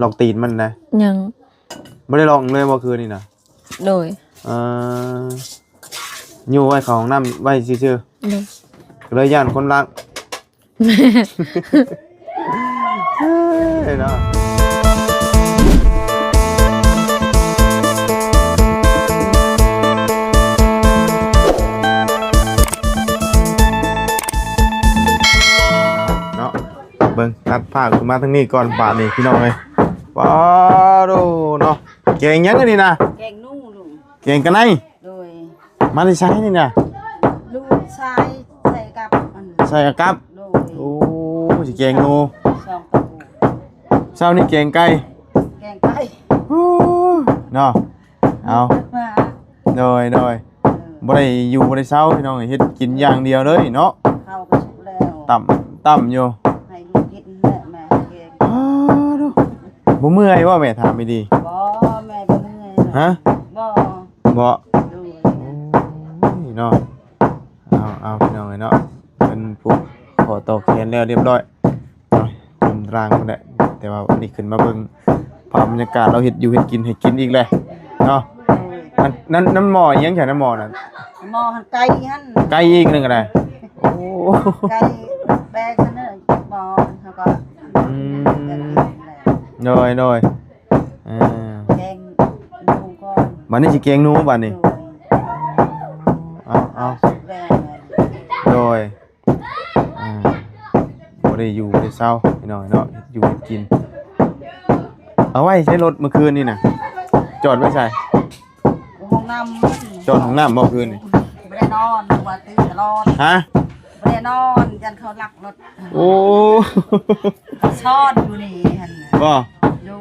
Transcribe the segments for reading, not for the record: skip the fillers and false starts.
ลอกตีนมันนะยังไม่ได้ลองเลยเมื่อคืนนี่นะโดยอยู่ไว้ของน้ำไว้ซื่อๆเลยย่านคนรักเฮ้ยเนาะเบิ่งตัดผ้าขึ้นมาทั้งนี้ก่อนป่านี่พี่น้องเลยว้าวดูเนาะเก่งยังไงนี่นะเก่งนู่ลุงเก่งกันไหนโดยมาได้ใช้นี่นะลูกชายใส่กับใส่กับโดยโอ้สิเก่งงูสองตัวเช้านี่เก่งไก่เก่งไก่เนาะเอาโดยบ่ได้อยู่บ่ได้เช้าพี่น้องเฮ็ดกินอย่างเดียวเลยเนาะเข้าก็สุกแล้วต่ำอยู่ให้ลูกกินแม่เก่งบ่เมื่อยว่าแม่ถามไม่ดีบ่แม่บ่เมื่อยฮะบ่ดูเนาะเอาพี่น้องเนาะเป็นผู้ขอต่อแขนแล้วเรียบร้อยตำรางมันแหละแต่ว่าวันนี้ขึ้นมาเบิ่งภาพบรรยากาศเราเฮ็ดอยู่เฮ็ดกินให้กินอีกเลยเนาะนั่นน้ำหม้อยังใช่น้ำหม้อนั่นหม้อหั่นไก่หั่นไก่อีกนึงก็ได้โอ้ไก่แบกนั่นน่ะหม้อเฮาก็โดยแกงหนูก่อนบัดนี้สิแกงหนูบัดนี้เอาโดยบ่ได้อยู่บ่ได้เศร้าพี่น้องเนาะอยู่กินเอาไว้ใช้รถเมื่อคืนนี่น่ะจอดไว้ใส่ห้องน้ำจอดห้องน้ำเมื่อคืนนี่ไม่ได้นอนว่าตื่นตลอดฮะไม่ได้นอนยันเขาลักรถโอ้ซ่อนอยู่นี่หั่นบ่ดู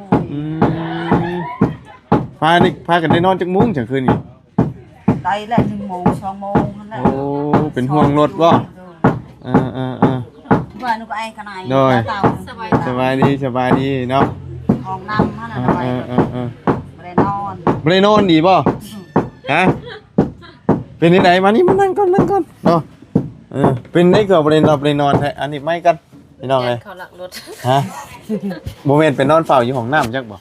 พากันได้นอนจักมุ้งจังคืนนี่ได้แหละ1 โมง 2 โมงนั่นแหละโอ้เป็นห่วงรถบ่ว่าหนูก็ไอ้กันไหนสบายดีเนาะห้องน้ำหั่นน่ะไม่ได้นอนดีบ่ฮะเป็นที่ไหนมานี่มานั่งก่อนเนาะเป็นได้ก็บ่ได้นอนแท้อันนี้ไม่กันพี่น้องเอ้ยเขาหลักรถฮะบ่แม่นไปนอนเฝ้าอยู่ห้องน้ำจักบ่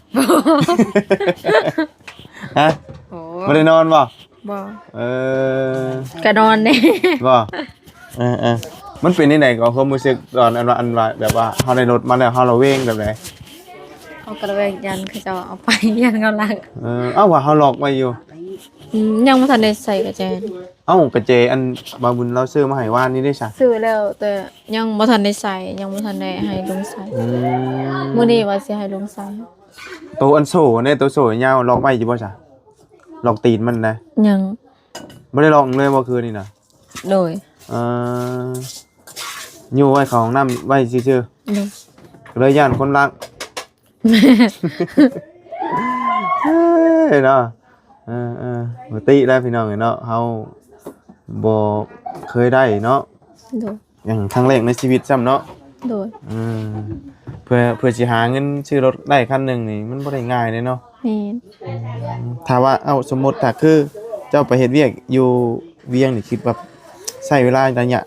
ฮะบ่ได้นอนบ่ก็นอนเด้บ่มันเป็นที่ไหนก็ความรู้สึกตอนอันว่าแบบว่าเฮาได้รถมาแล้วเฮาระแวงแบบไหนเอากระเวงยันเขาจะเอาไปยันเขาลักว่าเฮาล็อกไว้อยู่ยังบ่ทันได้ใส่กระเจกระเจอันบาบุญเราซื้อมาให้ว่านนี่ได้ซะซื้อแล้วแต่ยังบ่ทันได้ใส่ยังบ่ทันได้ให้ลุงใส่มื้อนี้ว่าสิให้ลุงใส่ตัวอันโซ่เนี่ยตัวโซ่ยาวล็อกไว้อยู่บ่ซะล็อกตีนมันนะยังบ่ได้ล็อกเลยเมื่อคืนนี่น่ะโดยอยู่ไว้ของน้ำไว้ซื่อๆเลยย่านคนรักเฮ้ยเนาะปกติแล้วพี่น้องเนาะเฮาบ่เคยได้เนาะอย่างครั้งแรกในชีวิตซ้ำเนาะโดยเพื่อสิหาเงินซื้อรถได้คันนึงนี่มันบ่ได้ง่ายเลยเนาะถ้าว่าสมมุติถ้าคือเจ้าไปเฮ็ดเวียกอยู่เวียงนี่คิดว่าใช้เวลาระยะ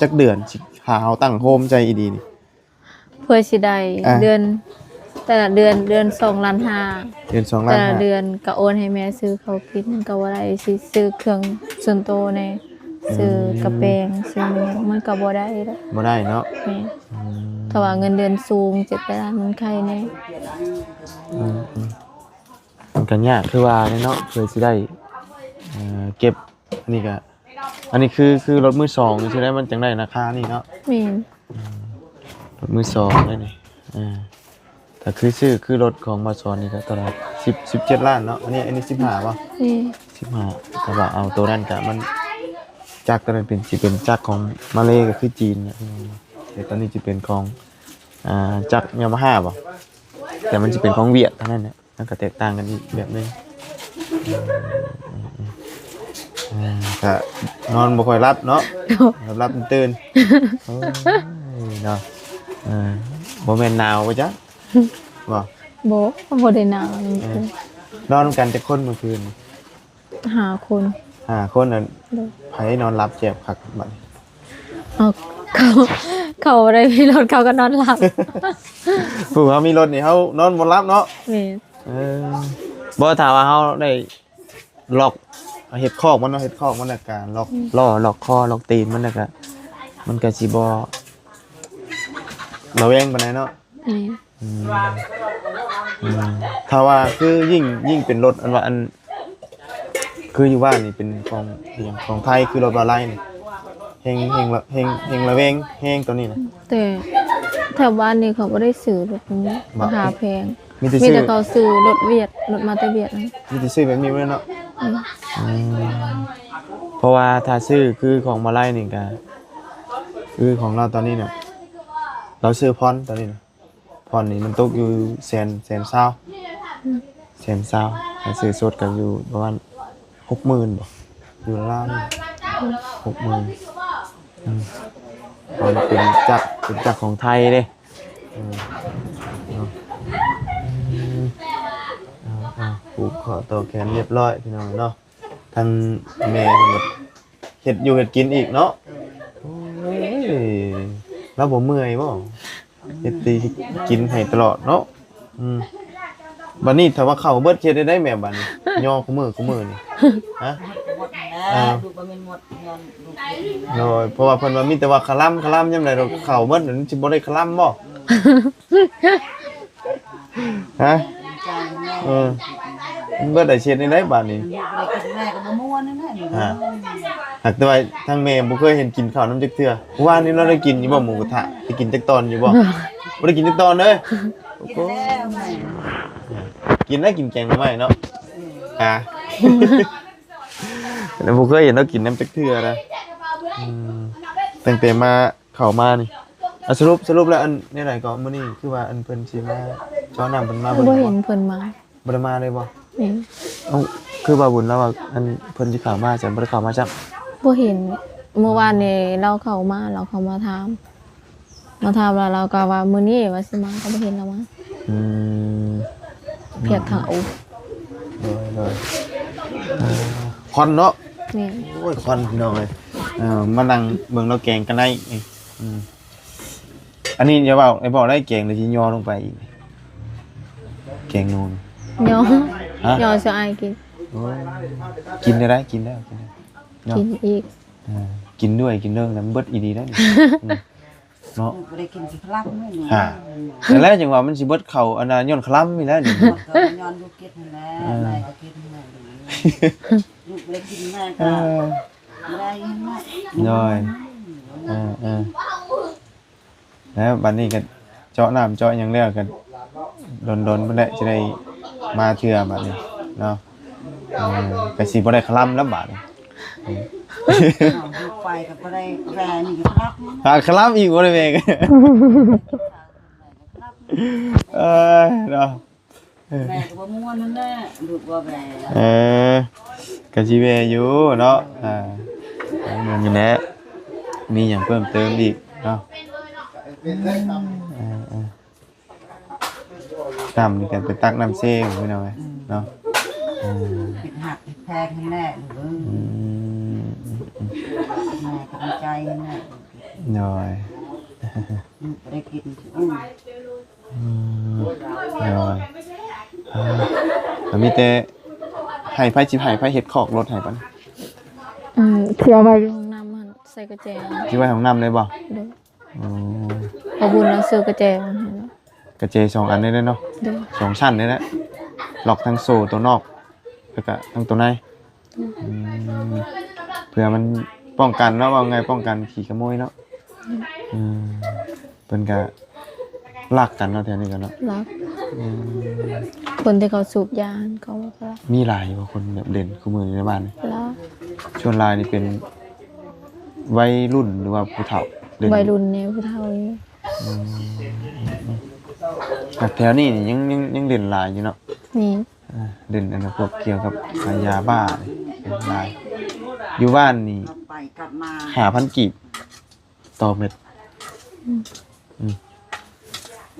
จักเดือนสิหาเฮาตั้งโฮมใจอีดีนี่เพื่อสิได้เดือนแต่ละเดือน2.5 ล้านเดือน2 ล้านแต่ละเดือนก็โอนให้แม่ซื้อเขากินก็บ่ได้สิซื้อเครื่องส่วนตัวแน่ซื้อกระแปงซื้อมันก็บ่ได้แล้วบ่ได้เนาะแม่ถ้าว่าเงินเดือนสูง7 ล้านมันใครแน่มันก็ยากคือว่าเนาะเพื่อสิได้เก็บอันนี้คือรถมือ2สิได้มันจังได้ราคานี่เนาะแม่รถมือ2ได้นี่แต่คือรถของมาซอนนี่ก็ตลาด17 ล้านเนาะอันนี้15ป่ะ15แต่ว่าเอาตัวนั้นก็มันจักรตัวนั้นเป็นจักรของมาเลก็คือจีนนะแต่ตอนนี้จะเป็นของจักรยามาฮ่าป่ะแต่มันจะเป็นของเวียดเท่านั้นเนี่ยมันก็แตกต่างกันอีกแบบนึงก็นอนบ่ค่อยรับเนาะรับตื่นเนาะบ่แม่นหนาวป่ะจ๊ะบ่ได้นอนนอนกันแต่คนเมื่อคืน5 คน5 คนน่ะไผนอนรับแจ็บคักบัดเขา เขาได้มีรถเขาก็นอนหลับ ผู้เขามีรถนี่เขานอนบนรับเนาะ นี่ เออบ่ถามว่าเขาได้ล็อกเฮ็ดคอกมันเนาะเฮ็ดคอกมันน่ะการล็อกล้อล็อกคอล็อกตีนมันน่ะก็มันก็สิบ่ระแวงปานใดเนาะ นี่ อืมถ้าว่าคือยิ่งเป็นรถอันว่าอันคืออยู่บ้านนี่เป็นของอหยังของไทยคือรถบาไลนี่เฮงระแวงแฮงตัวนี้นะ แต่แถวบ้านนี่เขาบ่ได้ซื้อรถนี้ราคาแพง มีแต่ มี ซื้อ แต่เขาซื้อรถเวียดรถมาแต่เวียดนะ มีแต่ซื้อแบบนี้ไว้เนาะ นี่ เพราะว่าถ้าซื้อคือของมาไล่นี่ก็คือของเราตอนนี้เนี่ยเราซื้อพรตอนนี้นะพรนี่มันตกอยู่แสนเศร้าถ้าซื้อสดก็อยู่ประมาณ60,000บ่อยู่ล่าง60,000มันเป็นจักรของไทยเด้ผูกคอต่อแขนเรียบร้อยพี่น้องเนาะทางแม่ก็แบบเฮ็ดอยู่เฮ็ดกินอีกเนาะโอ้ยเราบ่เมื่อยบ่เฮ็ดตีกินให้ตลอดเนาะบัดนี้ถ้าว่าเข้าเบิดเฮ็ดได้แม่บัดนี้ย่อคู่มือนี่ฮะ หมดแล้วดูบ่แม่นหมดนอนดูกิน โดยเพราะว่าเพิ่นว่ามีแต่ว่าคลำยามใดเราเข้าเบิดนั่นสิบ่ได้คลำบ่ฮะ ใจแม่ มันเบิดได้เช็ดได้บาดนี้ ลูกบ่ได้กินแม่ก็บ่ม่วนนั่นแหละนี่ หากแต่ว่าทางแม่บ่เคยเห็นกินข้าวน้ำจักเทื่อวานนี้เราได้กินอยู่บ่หมูกระทะได้กินจักตอนอยู่บ่บ่ได้กินจักตอนเด้อโอ้โห แล้วแม่ กินได้กินแกงหน่อไม้เนาะแต่บ่เคยเห็นเรากินน้ำจักเทื่อนะตั้งแต่มาเข้ามานี่สรุปแล้วอันนี่ไหนก็มื้อนี้คือว่าอันเพิ่นสิมาเจ้าน้ำเพิ่นมา บ่เห็นเพิ่นมา บ่ได้มาเลยบ่ นี่ เอ้าคือว่าบุญแล้วว่าอันเพิ่นสิเข้ามาจังบ่ได้เข้ามาจัง บ่เห็นเมื่อวานนี่เราเข้ามาถามแล้วเราก็ว่ามื้อนี้ว่าสิมาก็บ่เห็นเรามา อืม เพียกเขา เลยควันเนาะ นี่ โอ้ยควันพี่น้องเลยมานั่งเบิ่งเราแกงกันได้นี่อันนี้อย่าบอกไอ้บอกได้แกงเลยสิย่อลงไปอีกแกงนูน ย่อ ฮะ ย่อสิอายกิน โอ้ยกินได้กินได้เนาะ กินอีก กินด้วยกินเรื่องนั้นเบิดอีดีได้นี่เนาะ ลูกบ่ได้กินสิคลับมื้อนี้ ฮะแต่แล้วจังว่ามันสิเบิดเข้าอันน่ะย้อนคล้ำนี่แหล้วนี่ ก็ย้อนลูกกินนั่นแหละแม่ก็กินแม่ลูกบ่ได้กินแม่ก็บ่ได้เห็นแม่ ย่อยแล้วบัดนี้ก็เจาะน้ำเจาะหยังแล้วกันดนๆเพิ่นแหละจะได้มาเทื่อบัดนี้เนาะก็สิบ่ได้คลำแล้วบัดนี้ ลูกไปก็บ่ได้แร่นี่ก็คลับ หาคลำอีกบ่ได้แม่งเนาะ แม่ก็บ่ม่วนนั่นแหละลูกบ่แร่ ก็สิแวอยู่เนาะเหมือนอยู่แหละมีหยังเพิ่มเติมอีกเนาะน้ำนี่กันไปตักน้ำเซ่พี่น้องเนาะ ปิดหักปิดแพงให้แม่ลูกแม่ก็ดีใจให้แม่ น้อย ลูกบ่ได้กิน น้อยแต่มีแต่ให้ไผสิให้ไผเฮ็ดคอกรถให้ปะ เที่ยวไปห้องน้ำมันใส่กระแจ สิไว้ของน้ำเลยบ่ เด้อ อ๋อ พอบุญเราซื้อกระแจมาให้แล้ว กระเจ2อันได้เนาะ เด้อ 2ชั้นได้แล้วล็อกทั้งโซ่ตัวนอกแล้วก็ทั้งตัวในเพื่อมันป้องกันเนาะว่าไงป้องกันขี่ขโมยเนาะเพิ่นก็รักกันเนาะแถวนี้กันเนาะ รักคนที่เขาสูบยาเขาก็รัก มีหลายบ่คนแบบเด่นคู่มือในบ้านนี่ รัก ชวนหลายนี่เป็นวัยรุ่นหรือว่าผู้เฒ่าเด่น วัยรุ่นเนี่ยผู้เฒ่านี่ แต่แถวนี้นี่ยังเด่นหลายอยู่เนาะ นี่ เด่นอันนั้นพวกเกี่ยวกับยาบ้าเด่นหลายอยู่บ้านนี่ ไปกลับมา 5,000 กีบต่อเม็ด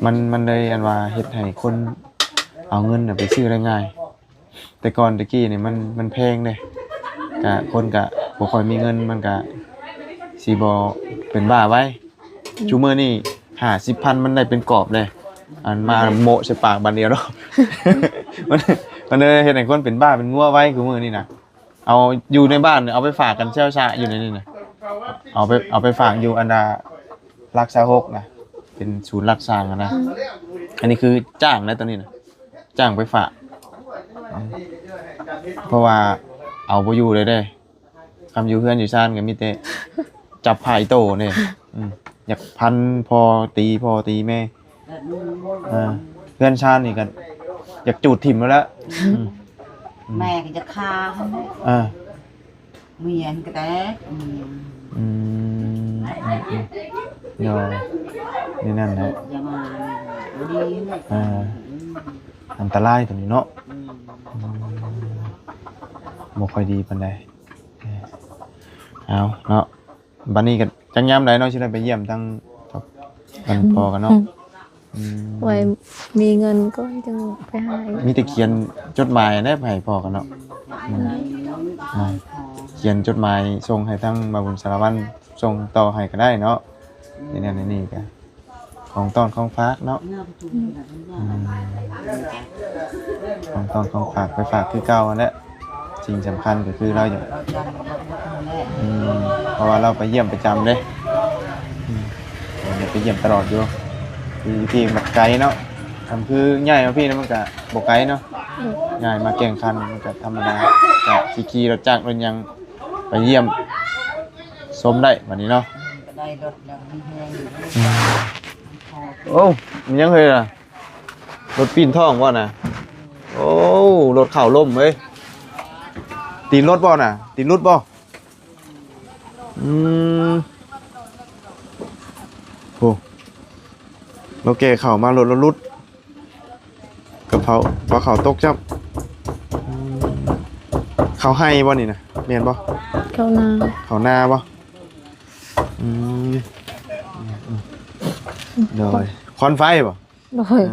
มันเลยอันว่าเฮ็ดให้คนเอาเงินน่ะไปซื้อได้ง่าย แต่ก่อนตะกี้นี่มันแพงเด้ก็คนก็บ่ค่อยมีเงินมันก็สิบ่เป็นบ้าไว้ ชูมือนี่50,000มันได้เป็นกรอบเลยอันมาโมะใส่ปากบันเดียวเนาะ มันเลยเห็นไอ้คนเป็นบ้าเป็นงัวไว้คือมือนี่นะเอาอยู่ในบ้านเอาไปฝากกันเช่าชาอยู่ในนี่นะเอาไปฝากอยู่อันดารักษาหกนะเป็นศูนย์รักษาอะนะอันนี้คือจ้างนะตอนนี้นะจ้างไปฝากเพราะว่าเอาไปอยู่เลยได้คำอยู่เพื่อนอยู่ชานกันมิเตจับไผ่โตเนี่ยอยากพันพอตีแม่เพื่อนชาตินี่กันอยากจูดถิ่มแล้วแม่ก็จะฆ่าเมียนก็ได้เนาะนี่นั่นนะอย่ามาดีอันตรายตรงนี้เนาะบ่ค่อยดีปานใดเอาเนาะบัดนี้ก็จังยามใดเนาะสิได้ไปเยี่ยมทั้งกันพอกันเนาะไว้มีเงินก็จึงไปหามีแต่เขียนจดหมายได้ให้พอกันเนาะเขียนจดหมายส่งให้ทั้งบาบุญสารวัตรส่งต่อให้ก็ได้เนาะนี่ก็ของต้อนของฝากเนาะของต้อนของฝากไปฝากคือเก่าอันนั้นสิ่งสำคัญก็คือเราอย่างเพราะว่าเราไปเยี่ยมประจำเลยไปเยี่ยมตลอดอยู่ที่แบบไกลเนาะทำคือใหญ่มาพี่นะมันก็บกไกลเนาะใหญ่มาแก่งคันมันก็ธรรมดาแต่ขี่รถจักรมันยังไปเยี่ยมชมได้วันนี้เนาะโอ้มันยังเคยล่ะรถปีนท่องบ่น่ะโอ้รถเข่าล่มเว้ยตีรถบ่น่ะตีรถบ่โอ้เราแก่เข่ามารถรุดกับเพราะเขาตกจับเขาให้บ่นี่นะเมียนบ่เขานาบ่โดยคอนไฟบ่โดย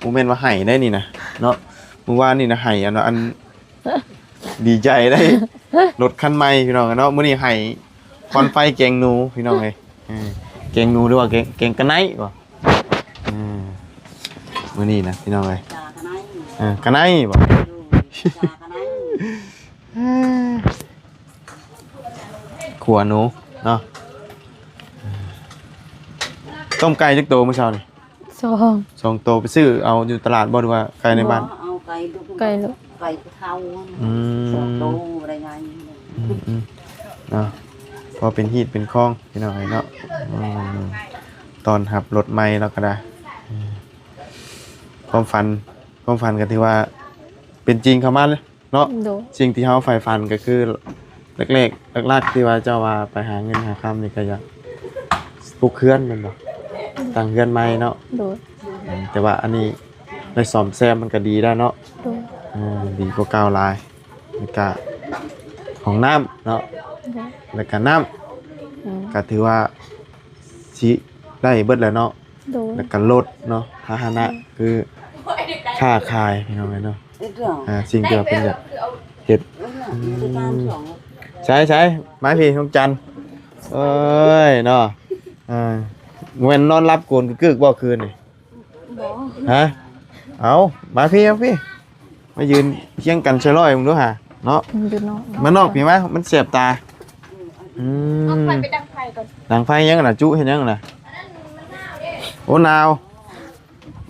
มูเมนว่าไห้ได้นี่นะเนาะเมื่อวานนี่นะไห้อันดีใจได้รถคันใหม่พี่น้องเนาะมื้อนี้ไห้คอนไฟแกงหนูพี่น้องเอ้ยแกงหนูหรือว่าแกงกะไนบ่มื้อนี้นะพี่น้องเอ้ยกะไนบ่ขัวหนูเนาะต้มไก่จักโตเมื่อเช้านี่2โตไปซื้อเอาอยู่ตลาดบ่หรือว่าไก่ในบ้านเอาไก่ลูกไก่เท่า2โตอะไรไงเนาะพอเป็นฮีตเป็นคล้องพี่น้องเนาะตอนหับรถใหม่แล้วก็ได้ความฝันก็ถือว่าเป็นจริงเข้ามาเลยเนาะสิ่งที่เฮาใฝ่ฝันก็คือแรกที่ว่าเจ้าว่าไปหาเงินหาค่ำนี่ก็อยากปลูกเรือนแม่นบ่ตั้งเรือนใหม่เนาะแต่ว่าอันนี้ในซ่อมแซมมันก็ดีแล้วเนาะดีกว่าเก่าหลายแล้วก็ของน้ำเนาะแล้วก็น้ำก็ถือว่าสิได้เบิดแล้วเนาะแล้วก็รถเนาะพาหนะคือค่าขายพี่น้องเนาะสิ่งที่เป็นแบบเฮ็ดใช่ไม้พี่ของจันเอ้ยเนาะเว้นนอนรับโกนกึกบ่คืนนี่ฮะเอามาพี่มายืนเคียงกันช่วยร้อยมึงดูฮะเนาะมันนอกพี่มั้ยมันเสียบตาเอาไฟไปดังไฟก่อนดังไฟยังน่ะจุเฮ็ดยังน่ะโอ้หนาว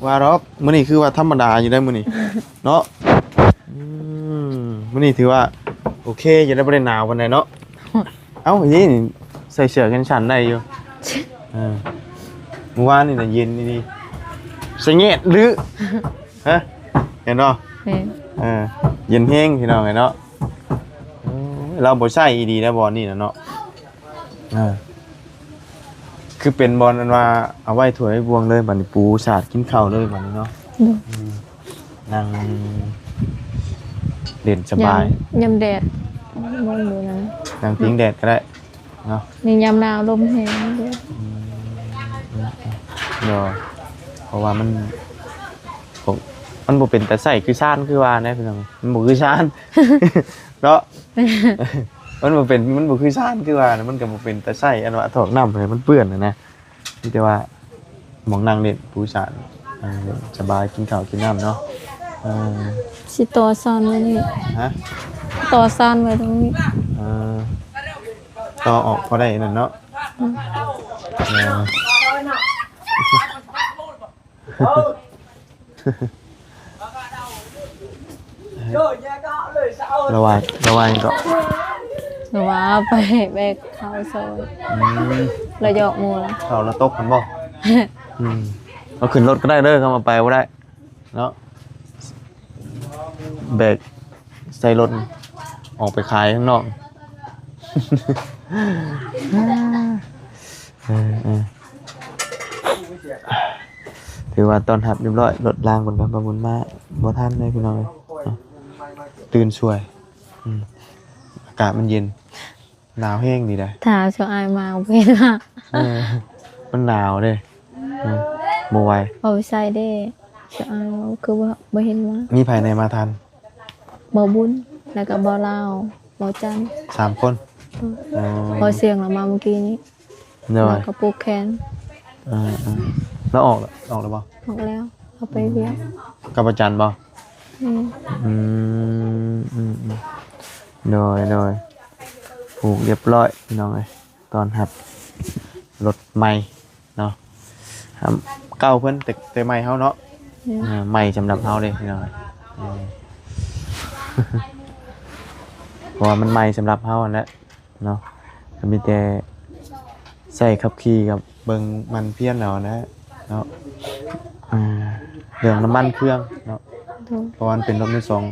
ว่าดอกมื้อนี้คือว่าธรรมดาอยู่ได้มื้อนี้เนาะมื้อนี้ถือว่าโอเคอยู่ได้บ่ได้หนาวปานใดเนาะเอ้านี่ใส่เสื้อกันฉันได้อยู่เมื่อวานนี่น่ะเย็นนี่ใส่เงี้ยหรือฮะเห็นเนาะเย็นแห้งพี่น้องเนาะเราบ่ใช่อีดีนะบอลนี่นะเนาะคือเป็นบอลอันว่าเอาไว้ถ้วยบวงเลยบัดนี้ปูสาดกินข้าวเลยบัดนี้เนาะนั่งเล่นสบายยามแดดมองดูนะนั่งพิงแดดก็ได้เนาะนี่ยามหนาวลมแห้งด้วยเนาะเพราะว่ามันบ่เป็นแต่ใส่คือซ่านคือว่าแน่พี่น้องมันบ่คือซ่านเนาะมันบ่คือซ่านคือว่ามันก็บ่เป็นแต่ใส่อันว่าถอกน้ำให้มันเปื้อนนะ มีแต่ว่าหมองนั่งเล่นปูสานนั่งเล่นสบายกินข้าวกินน้ำเนาะเออ สิต่อซ่อนไว้นี่ ฮะ ต่อซ่อนไว้ตรงนี้ เออต่อออกพอได้นั่นเนาะระวังก็ หรือว่าไปแบกข้าวซอยระยอกหมูละ เขาแล้วตกกันบ่เอาขึ้นรถก็ได้เด้อเขามาไปก็ได้เนาะแบกใส่รถออกไปขายข้างนอกถือว่าตอนหับเรียบร้อยรถรางบนกับบุญมาบ่ทันเลยพี่น้องตื่นช่วยอากาศมันเย็นหนาวแห้งดีเลย ถ้าเจ้าอายมาเพิ่นว่า มันหนาวเลยโมไหว เอาไปใส่ได้เจ้าอายคือว่าบ่เห็นว่า มีภายในมาทัน บ่บุญแล้วก็บ่ลาวบ่จันทร์ 3 คน พอเสียงเรามาเมื่อกี้นี้ เดี๋ยว แล้วก็ปลูกแขน แล้วออกแล้วบ่ ออกแล้วเอาไปเวียก กับอาจารย์บ่โดยผูกเรียบร้อยพี่น้องเลยตอนหับรถใหม่เนาะเก้าเพิ่นแต่ใหม่เฮาเนาะใหม่สำหรับเฮาเลยพี่น้องเพราะว่ามันใหม่สำหรับเฮาอันนั้นเนาะก็มีแต่ใส่ขับขี่กับเบิ่งมันเพี้ยนเอานะเนาะเรื่องน้ำมันเครื่องเนาะเพราะว่ามันเป็นรถมือสอง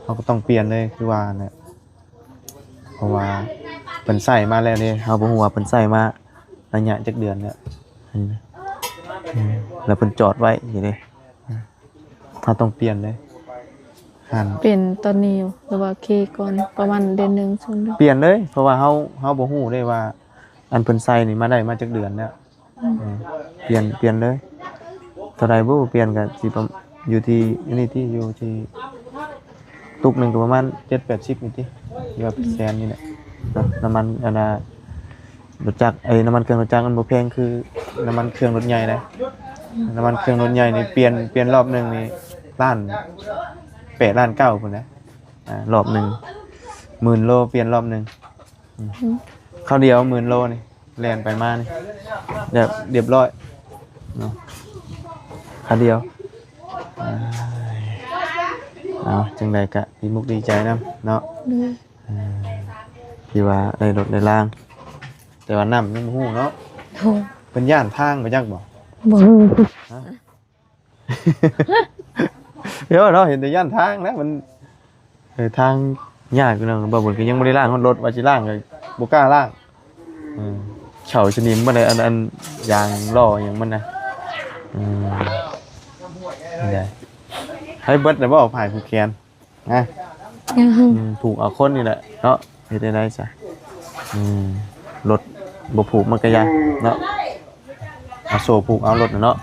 เราก็ต้องเปลี่ยนเลยคือว่าเนี่ยเพราะว่าเพิ่นใส่มาแล้วนี่เฮาบ่ฮู้ว่าเพิ่นใส่มาระยะจักเดือนเนี่ยแล้วเพิ่นจอดไว้อยู่เด้เราต้องเปลี่ยนเลยเปลี่ยนตอนนี้หรือว่าเคก่อนประมาณเดือนนึงซั่นเด้อ เปลี่ยนเลยเพราะว่าเฮาบ่ฮู้ได้ว่าอันเพิ่นใส่นี่มาได้มาจักเดือนแล้วเปลี่ยนเลยเท่าใดบ่เปลี่ยนก็สิอยู่ที่นี่ที่อยู่ที่ตุกนึงก็ประมาณ 7-80 นี่ติอยู่ว่าเป็นแสนนี่แหละน้ำมันอันน่ะรถจักรน้ำมันเครื่องรถจักรมันบ่แพงคือน้ำมันเครื่องรถใหญ่นะน้ำมันเครื่องรถใหญ่นี่เปลี่ยนรอบนึงนี่ล้าน8ล้าน9พุ่นนะรอบนึง10,000 โลเปลี่ยนรอบนึงข้าวเดียว10,000 โลนี่แล่นไปมานี่เรียบร้อยเนาะข้าวเดียวเอาจังไดก็ดีมุกดีใจนํเนาะที่ว่าได้รถได้ล่างแต่ว่าน้ำยังบ่ฮู้เนาะเป็นย่านทางไปจักบ่ บ่ฮู้ เดี๋ยวเนาะเห็นแต่ย่านทางนะมันทางยากอยู่เนาะบ่บ่ก็ยังบ่ได้ล่างรถว่าสิล่างก็บ่กล้าล่างเฉาชนิมบ่ได้อันยางล้อหยังมันนะได้ให้เบิดได้บ่ผ่ายผูกแขนนะผูกเอาคนนี่แหละเนาะเฮ็ดได้ซะรถบ่ผูกมันก็ยากเนาะเอาโซ่ผูกเอารถเนาะ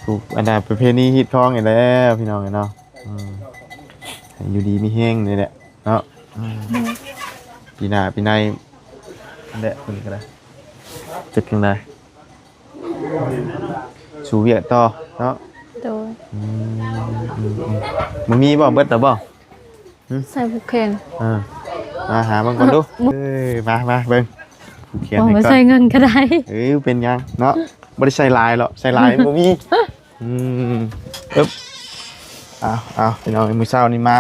ผูกอันนั้นประเพณีฮิตทองนี่แหละพี่น้องเนาะอยู่ดีมีแห้งนี่แหละเนาะปีหน้าปีในอันแหละเพิ่นก็ได้จักจังได๋สู่เวียกต่อเนาะโดยมันมีบ่เบิดแต่บ่ ใส่ผูกแขน มาหาเบิ่งก่อนดูมาเบิ่งผูกแขนให้ก่อน ใส่เงินก็ได้ เป็นยังเนาะบ่ได้ใส่ลายหรอกใส่ลายบ่มีปึ๊บเอาพี่น้องมื้อเช้านี้มา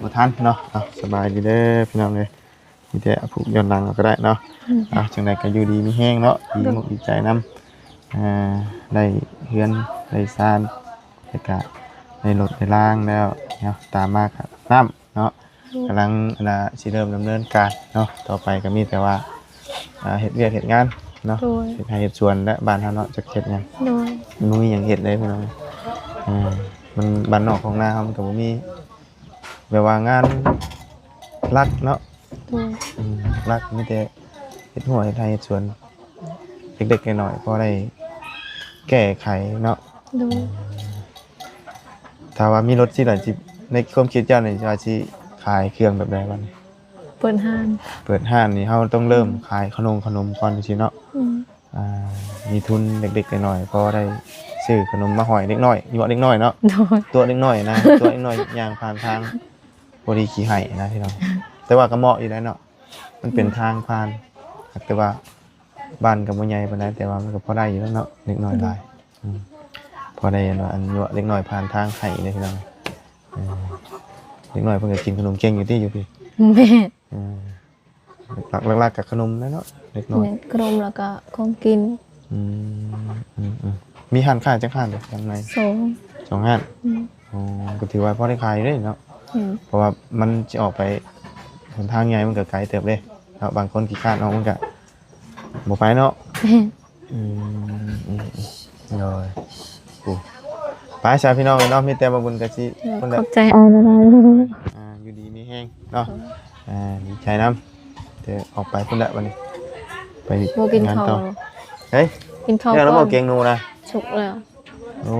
บ่ทันเนาะสบายดีเด้อพี่น้องเอ้ยมีแต่ผูกย้อนหลังเอาก็ได้เนาะจังได๋ก็อยู่ดีมีแฮงเนาะดีมุกดีใจนำได้เฮือนได้ซานแล้วก็ได้รถได้ล่างแล้วเนาะตามมาครับน้ำเนาะกำลังสิเริ่มดำเนินการเนาะต่อไปก็มีแต่ว่าเฮ็ดเวียกเฮ็ดงานเนาะเฮ็ดไร่เฮ็ดสวนและบ้านเฮาเนาะจักเฮ็ดหยังมันมีหยังเฮ็ดเลยพี่น้องมันบ้านนอกของนาเฮามันก็บ่มีแบบว่างานรักเนาะรักมีแต่เฮ็ดหัวเฮ็ดไร่เฮ็ดสวนเด็กๆน้อยๆพอได้แก้ไขเนาะถ้าว่ามีรถสิล่ะสิในความคิดเจ้านี่ว่าสิขายเครื่องแบบใดบัดนี้ เปิดห้าน เปิดห้านนี่เฮาต้องเริ่มขายขนมก่อนสิเนาะ อืม มีทุนเด็กๆหน่อยๆพอได้ซื้อขนมมาหอยเด็กน้อยอยู่ว่าเด็กน้อยเนาะ โดย ตัวเด็กน้อยนะ ตัวเด็กน้อยย่างผ่านทางบ่ได้ขี้ไห้นะพี่น้องแต่ว่าก็เหมาะอยู่แล้วเนาะมันเป็นทางผ่านแต่ว่าบ้านก็บ่ใหญ่ปานใดแต่ว่ามันก็พอได้อยู่แล้วเนาะเด็กน้อยหลายพอได้อันว่าอันว่าเด็กน้อยผ่านทางไห้เด้พี่น้องเด็กน้อยเพิ่นก็กินขนมเก่งอยู่ที่อยู่พี่ แม่ หลักๆกับขนมแล้วเนาะเด็กน้อย เนี่ยกรมแล้วก็ของกิน มีห้านขายจักห้านเด้อข้างใน 2 2ห้าน อืม ก็ถือว่าพอได้ขายอยู่เด้เนาะ อืม เพราะว่ามันจะออกไปหนทางใหญ่มันก็ไกลเติบเด้เนาะบางคนขี้คร้านเนาะมันก็บ่ไปเนาะเลยโอ้ไปซะพี่น้องเนาะมีแต่มาบุญกะสิคน ข ละ อบใจอายหลาย อยู่ดีมีแฮงเนาะดีใจนำเดี๋ยวออกไปพุ่นละวันนี้ไป ๆบ่กิน งาน ข้าว ต่อเฮ้ย กินข้าว เนี่ยเรา ก่ บ อ อก น เกงหนูนะ สุกแล้ว โอ้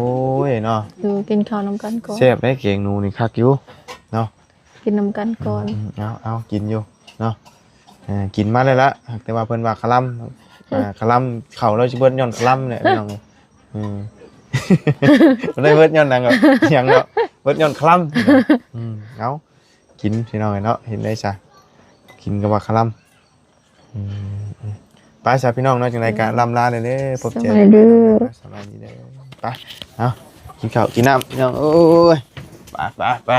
ยเนาะ อยู่กินข้าวนํกันก่อน แซ่บได้เกงหนูนี่คักอยู่เนาะ กินนํกันก่อน เอากินอยู่เนาะกินมาเลยละแต่ว่าเพิ่นว่าคลำคลำเข่าเราสิเบิดย้อนคลำเนี่ยพี่น้องบ่ได้เบิดย้อนหนังหรอกหยังเนาะเบิดย้อนคลำเอากินพี่น้องเนาะเห็นได้ซะกินก็ว่าคลำไปซะพี่น้องเนาะจังได๋ก็ลำลาเลยเด้อพบเจอ สบายเด้อ สบายดีเด้อไปเอากินข้าวกินน้ำพี่น้องโอ้ยไป